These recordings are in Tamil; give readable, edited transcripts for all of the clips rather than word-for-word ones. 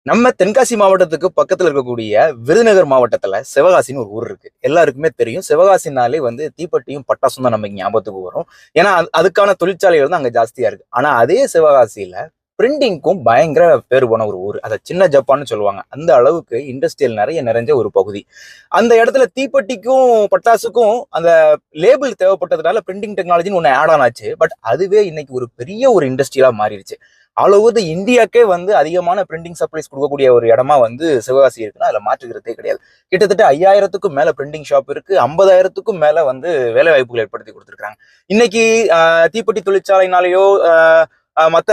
நம்ம தென்காசி மாவட்டத்துக்கு பக்கத்துல இருக்கக்கூடிய விருதுநகர் மாவட்டத்துல சிவகாசின்னு ஒரு ஊர் இருக்கு. எல்லாருக்குமே தெரியும். சிவகாசினாலே தீப்பெட்டியும் பட்டாசும் தான் நமக்கு ஞாபகத்துக்கு வரும். ஏன்னா அதுக்கான தொழிற்சாலைகள் தான் அங்க ஜாஸ்தியா இருக்கு. ஆனா அதே சிவகாசியில பிரிண்டிங்க்கும் பயங்கர பேர் போன ஒரு ஊர். அதை சின்ன ஜப்பான்னு சொல்லுவாங்க. அந்த அளவுக்கு இண்டஸ்ட்ரியல் நிறைய நிறைஞ்ச ஒரு பகுதி. அந்த இடத்துல தீப்பெட்டிக்கும் பட்டாசுக்கும் அந்த லேபிள் தேவைப்பட்டதுனால பிரிண்டிங் டெக்னாலஜின்னு ஒன்று ஆட் ஆன் ஆச்சு. பட் அதுவே இன்னைக்கு ஒரு பெரிய ஒரு இண்டஸ்ட்ரியலா மாறிடுச்சு. ஆல் ஓவர் த இந்தியாக்கே அதிகமான பிரிண்டிங் சப்ளைஸ் கொடுக்கக்கூடிய ஒரு இடமா சிவகாசி இருக்குன்னா அதுல மாற்றுக்கிறதே கிடையாது. கிட்டத்தட்ட 5000க்கும் மேல பிரிண்டிங் ஷாப் இருக்கு. 50,000க்கும் மேல வேலை வாய்ப்புகள் ஏற்படுத்தி கொடுத்துருக்காங்க. இன்னைக்கு தீப்பெட்டி தொழிற்சாலைனாலேயோ மற்ற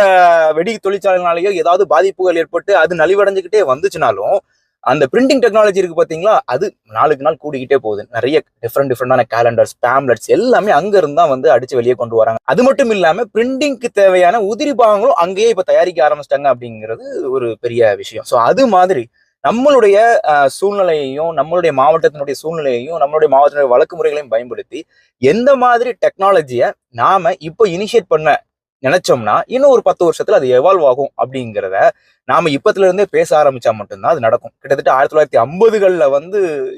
வெடி தொழிற்சாலைனாலேயோ ஏதாவது பாதிப்புகள் ஏற்பட்டு அது நலிவடைஞ்சுக்கிட்டே வந்துச்சுனாலும் அந்த பிரிண்டிங் டெக்னாலஜி இருக்கு பாத்தீங்களா, அது நாளுக்கு நாள் கூடிக்கிட்டே போகுது. நிறைய டிஃப்ரெண்டான கேலண்டர்ஸ், பேம்லெட்ஸ் எல்லாமே அங்க இருந்தா அடிச்சு வெளியே கொண்டு வராங்க. அது மட்டும் இல்லாம பிரிண்டிங்க்கு தேவையான உதிரி பாகங்களும் அங்கேயே இப்ப தயாரிக்க ஆரம்பிச்சிட்டாங்க அப்படிங்கிறது ஒரு பெரிய விஷயம். ஸோ அது மாதிரி நம்மளுடைய சூழ்நிலையையும், நம்மளுடைய மாவட்டத்தினுடைய சூழ்நிலையையும், நம்மளுடைய மாவட்டத்தினுடைய வழக்கு முறைகளையும் பயன்படுத்தி எந்த மாதிரி டெக்னாலஜியை நாம இப்போ இனிஷியேட் பண்ண நினைச்சோம்னா இன்னும் ஒரு 10 வருஷத்துல அது எவால்வ் ஆகும் அப்படிங்கிறத நாம இப்பத்துல இருந்தே பேச ஆரம்பிச்சா மட்டும்தான் அது நடக்கும். கிட்டத்தட்ட 1950கள்ல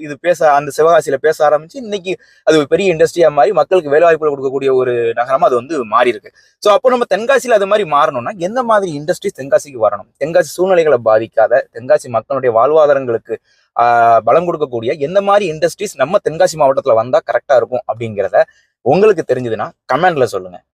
இது அந்த சிவகாசியில பேச ஆரம்பிச்சு இன்னைக்கு அது ஒரு பெரிய இண்டஸ்ட்ரியா மாறி மக்களுக்கு வேலை வாய்ப்புகள் கொடுக்கக்கூடிய ஒரு நகரமா அது மாறி இருக்கு. ஸோ அப்போ நம்ம தென்காசியில அது மாதிரி மாறணும்னா எந்த மாதிரி இண்டஸ்ட்ரீஸ் தென்காசிக்கு வரணும், தென்காசி சூழ்நிலைகளை பாதிக்காத, தென்காசி மக்களுடைய வாழ்வாதாரங்களுக்கு பலம் கொடுக்கக்கூடிய எந்த மாதிரி இண்டஸ்ட்ரீஸ் நம்ம தென்காசி மாவட்டத்துல வந்தா கரெக்டா இருக்கும் அப்படிங்கிறத உங்களுக்கு தெரிஞ்சதுன்னா கமெண்ட்ல சொல்லுங்க.